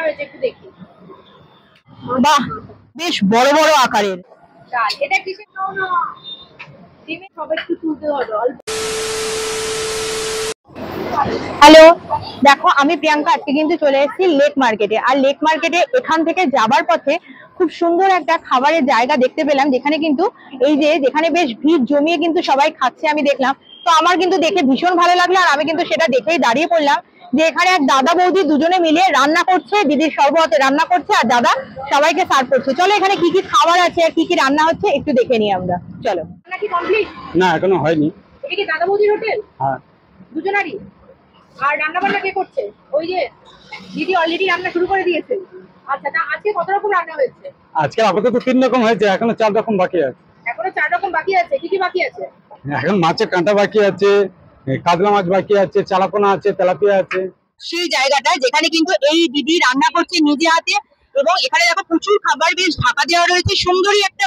হয়েছে একটু দেখি। বাহ, বেশ বড় বড় আকারের ডাল। এটা কিসের খাও না? ডিমে সব একটু তুলতে হবে অল্প। হ্যালো, দেখো আমি প্রিয়াঙ্কা আজকে কিন্তু চলে এসেছি লেক মার্কেটে। আর লেক মার্কেটে এখান থেকে যাবার পথে খুব সুন্দর একটা খাবারের জায়গা দেখতে পেলাম, যেখানে কিন্তু এই যে যেখানে বেশ ভিড় জমিয়ে কিন্তু সবাই খাচ্ছে আমি দেখলাম। তো আমার কিন্তু দেখে ভীষণ ভালো লাগলো, আর আমি কিন্তু সেটা দেখেই দাঁড়িয়ে পড়লাম যে এখানে এক দাদা বৌদি দুজনে মিলে রান্না করছে, দিদির সর্বহাতে রান্না করছে আর দাদা সবাইকে সার্ভ করছে। চলো এখানে কি কি খাবার আছে আর কি কি রান্না হচ্ছে একটু দেখে নিই আমরা, চলো। নাকি কমপ্লিট? না, এখনো হয়নি। এটা কি দাদা বৌদির হোটেল? হ্যাঁ। দুজনারই? আর রান্না বান্না কে করছে? ওই যে দিদি অলরেডি রান্না শুরু করে দিয়েছে। আচ্ছা, তা আজকে কত রকম রান্না হয়েছে? আজকে আপাতত 3 রকম হয়েছে, এখনো 4 রকম বাকি আছে। এখনো 4 রকম বাকি আছে। কি কি বাকি আছে? এখন মাছের কাঁটা বাকি আছে, কাতলা মাছ বাকি আছে, চালাপোনা আছে, তেলাপিয়া আছে। সেই জায়গাটা যেখানে কিন্তু এই দিদি রান্না করছে নিজে হাতে, এবং এখানে দেখো প্রচুর খাবার বেশ ঢাকা দেওয়া রয়েছে, সুন্দরী একটা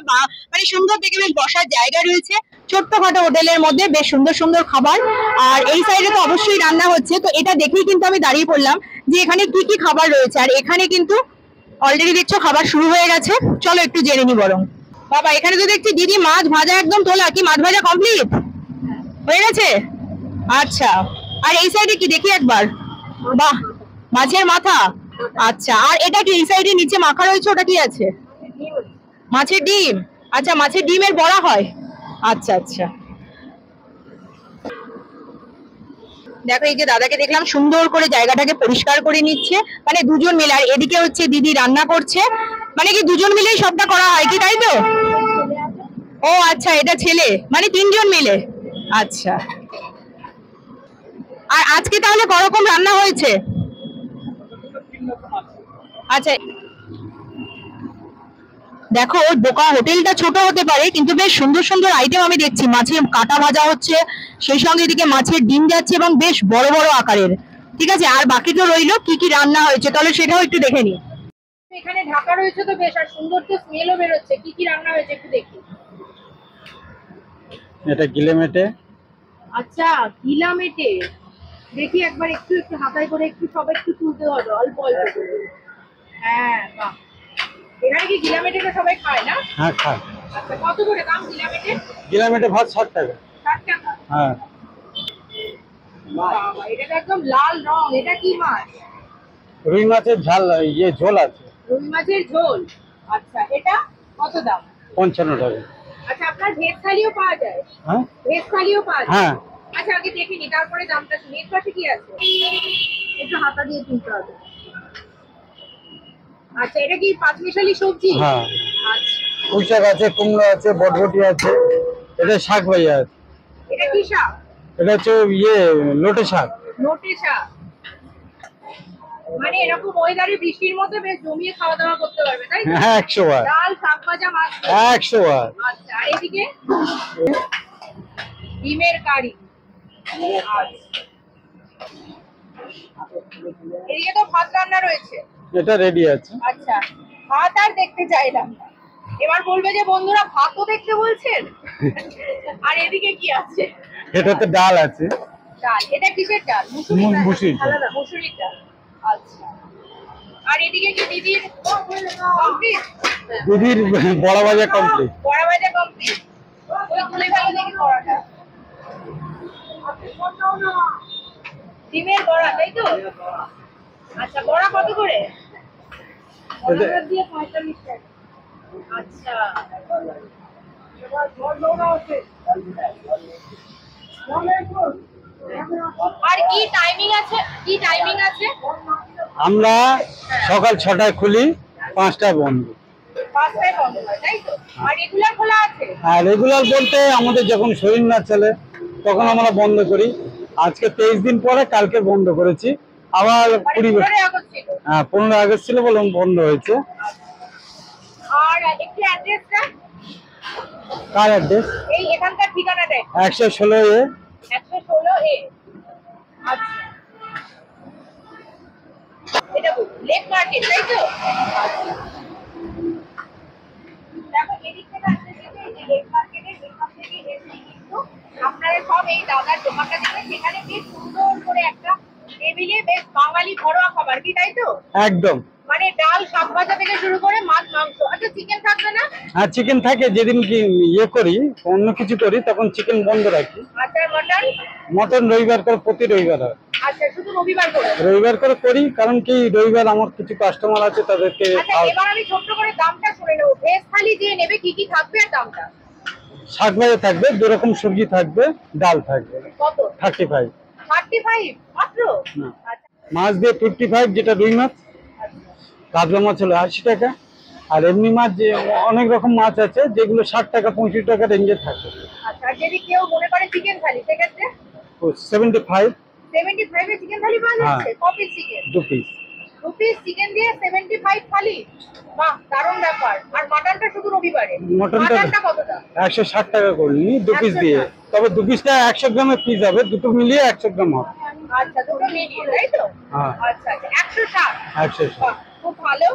মানে সুন্দর দেখে বেশ বসার জায়গা রয়েছে ছোট্টখাটো হোটেলের মধ্যে, বেশ সুন্দর সুন্দর খাবার। আর এই সাইডে তো অবশ্যই রান্না হচ্ছে, তো এটা দেখেই কিন্তু আমি দাঁড়িয়ে পড়লাম যে এখানে কি কি খাবার রয়েছে। আর এখানে কিন্তু অলরেডি দেখছো খাবার শুরু হয়ে গেছে, চলো একটু জেনে নি বরং। বাবা, এখানে তো দেখছি দিদি মাছ ভাজা একদম তোলা, কি মাছ ভাজা কমপ্লিট হয়ে গেছে? আচ্ছা, আর এই সাইডে কি দেখি একবার, বাহ, মাছের মাথা। আচ্ছা, আর এটা কি এই সাইডে নিচে মাখা রয়েছে, ওটা কি আছে? মাছের ডিম। আচ্ছা, মাছের ডিমের বড়া হয়। আচ্ছা আচ্ছা, দেখো এই যে দাদাকে দেখলাম সুন্দর করে জায়গাটাকে পরিষ্কার করে নিচ্ছে, মানে দুজন মিলে। আর এদিকে হচ্ছে দিদি রান্না করছে, মানে কি দুজন মিলেই সবটা করা হয় কি, তাই তো? ও আচ্ছা, এটা ছেলে, মানে 3 জন মিলে। আচ্ছা, আর আজকে তাহলে করকম রান্না হয়েছে? আচ্ছা, দেখো বোকা হোটেলটা ছোট হতে পারে কিন্তু বেশ সুন্দর সুন্দর আইটেম আমি দেখছি। মাছের কাটা ভাজা হচ্ছে, সেই সঙ্গে এদিকে মাছের ডিম যাচ্ছে এবং বেশ বড় বড় আকারের। ঠিক আছে, আর বাকি তো রইলো কি কি রান্না হয়েছে, তাহলে সেটাও একটু দেখে নি। এখানে ঢাকা রয়েছে তো বেশ, আর সুন্দর তো স্মেলও বেরোচ্ছে। কি কি রান্না হয়েছে একটু দেখি। এটা গিলেমেটে। আচ্ছা, গিলামেটে। দেখি একবার একটু একটু হাতায় করে একটু সব একটু তুলতে হবে অল্প অল্প করে। হ্যাঁ, বাহ। এখানে কি গিলামেটেটা সবাই খায় না? হ্যাঁ, খায়। আচ্ছা, কত করে দাম গিলামেটে? গিলেমেটে ভাত 60 টাকা। 60 টাকা? হ্যাঁ। বাবা, এটা তো একদম লাল রং। এটা কি মাছ? রুই মাছের ঝাল, ঝোল আছে। রুই মাছের ঝোল। আচ্ছা, এটা কত দাম? 55 টাকা। আচ্ছা, আপনার ভেজ থালিও পাওয়া যায়? হ্যাঁ, ভেজ থালিও পাওয়া যায়? হ্যাঁ। আচ্ছা, আগে দেখে নি তারপরে দামটা শুনি। এর পাশে কি আছে? একটু হাতা দিয়ে তুলতে হবে। আচ্ছা, এটা কি পাঁচমিশালি সবজি? হ্যাঁ, আচ্ছা, পুঁই শাক আছে, কুমড়ো আছে, বটবটি আছে। এটা শাক ভাজা আছে। এটা কি শাক? এটা হচ্ছে লোটে শাক। নোটে শাক। মানে এরকম ওয়েদারে বৃষ্টির মধ্যে বেশ জমিয়ে খাওয়া দাওয়া করতে পারবে, তাই তো? হ্যাঁ, 100 বার। ডাল, শাক ভাজা, মাছ। 100 বার। আচ্ছা, আর এদিকে ডিমের কারি। এদিকে তো ভাত রান্না রয়েছে। এটা রেডি আছে। আচ্ছা, ভাত আর দেখতে চাইলাম না। এবার বলবে যে বন্ধুরা ভাতও দেখতে বলছেন। আর এদিকে কি আছে? এটাতে ডাল আছে। ডাল। এটা কিসের ডাল? মুসুরির ডাল? মুসুরির ডাল। আলাদা মুসুরির ডাল। আচ্ছা, আর এদিকে কি দিদির কমপ্লিট? দিদির বড়া ভাজা কমপ্লিট। বড়া ভাজা কমপ্লিট। ওই তুলে ফেলো দেখি বড়াটা। ডিমের বড়া, তাই তো? আচ্ছা, বড়া কত করে? বড়া দিয়ে 45 টাকা। আচ্ছা, আর কি টাইমিং আছে? কি টাইমিং আছে? আমরা সকাল 6টায় খুলি, 5টায় বন্ধ। 5টায় বন্ধ হয়, তাই তো? আর রেগুলার খোলা আছে? আর রেগুলার বলতে আমাদের যখন শরীর না চলে তখন আমরা বন্ধ করি। আজকে 23 দিন পরে কালকে বন্ধ করেছি। আবার 15 আগস্ট ছিল। হ্যাঁ, 15 আগস্ট ছিল বলে বন্ধ হয়েছে। আর একটু অ্যাড্রেসটা? কার অ্যাড্রেস? এই এখানকার ঠিকানাটা। 116 116 এ। আচ্ছা, এটা লেক মার্কেট, তাই তো? দেখো এদিক থেকে আসতে এই যে লেক মার্কেটের এখান থেকে এসে কিন্তু আপনারা সব এই দাদার দোকানটা দেখবেন, সেখানে বেশ সুন্দর করে একটা টেবিলে বেশ বাঙালি ঘরোয়া খাবার, কি তাই তো? একদম। মানে মানে ডাল, শাক ভাজা থেকে শুরু করে মাছ, মাংস। আচ্ছা, চিকেন থাকবে না? আর চিকেন থাকে, যেদিন কি ইয়ে করি অন্য কিছু করি তখন চিকেন বন্ধ রাখি। আচ্ছা, মটন? মটন রবিবার করে, প্রতি রবিবার হয়। আচ্ছা, শুধু রবিবার করে? রবিবার করে করি, কারণ কি রবিবার আমার কিছু কাস্টমার আছে তাদেরকে আচ্ছা, এবার আমি ছোট্ট করে দামটা শুনে নেবো। ভেজ থালি যে নেবে কি কি থাকবে আর দামটা? শাক ভাজা থাকবে, 2 রকম সবজি থাকবে, ডাল থাকবে। কত? 35। 35 মাত্র? না। আচ্ছা, মাছ দিয়ে 55, যেটা রুই মাছ। আচ্ছা। কাতলা মাছ হলো 80 টাকা। আর এমনি মাছ যে অনেক রকম মাছ আছে যেগুলো 60 টাকা 65 টাকা রেঞ্জে থাকে। আচ্ছা, আর যদি কেউ মনে করে চিকেন থালি সেক্ষেত্রে? 75। 75 এ চিকেন থালি পাওয়া যাচ্ছে? হ্যাঁ। Copies chicken? 2 piece. 2 piece chicken দিয়ে 75 থালি? বাহ, দারুণ ব্যাপার। আর মাটনটা শুধু রবিবারে? মটনটা মাটনটা কতটা? 160 টাকা করে নিই 2 পিস 160 দিয়ে। তবে 2 পিসটা 100 গ্রামের পিস হবে, দুটো মিলিয়ে 100 গ্রাম হবে। আচ্ছা, দুটো মিলিয়ে, তাই তো? হ্যাঁ। আচ্ছা আচ্ছা, 160। 160। বাহ, খুব ভালো।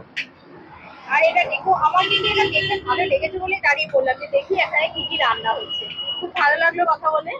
আর এটা দেখো, আমার কিন্তু এটা দেখতে ভালো লেগেছে বলে দাঁড়িয়ে বললাম যে দেখি এখানে কি কি রান্না হচ্ছে। খুব ভালো লাগলো কথা বলে।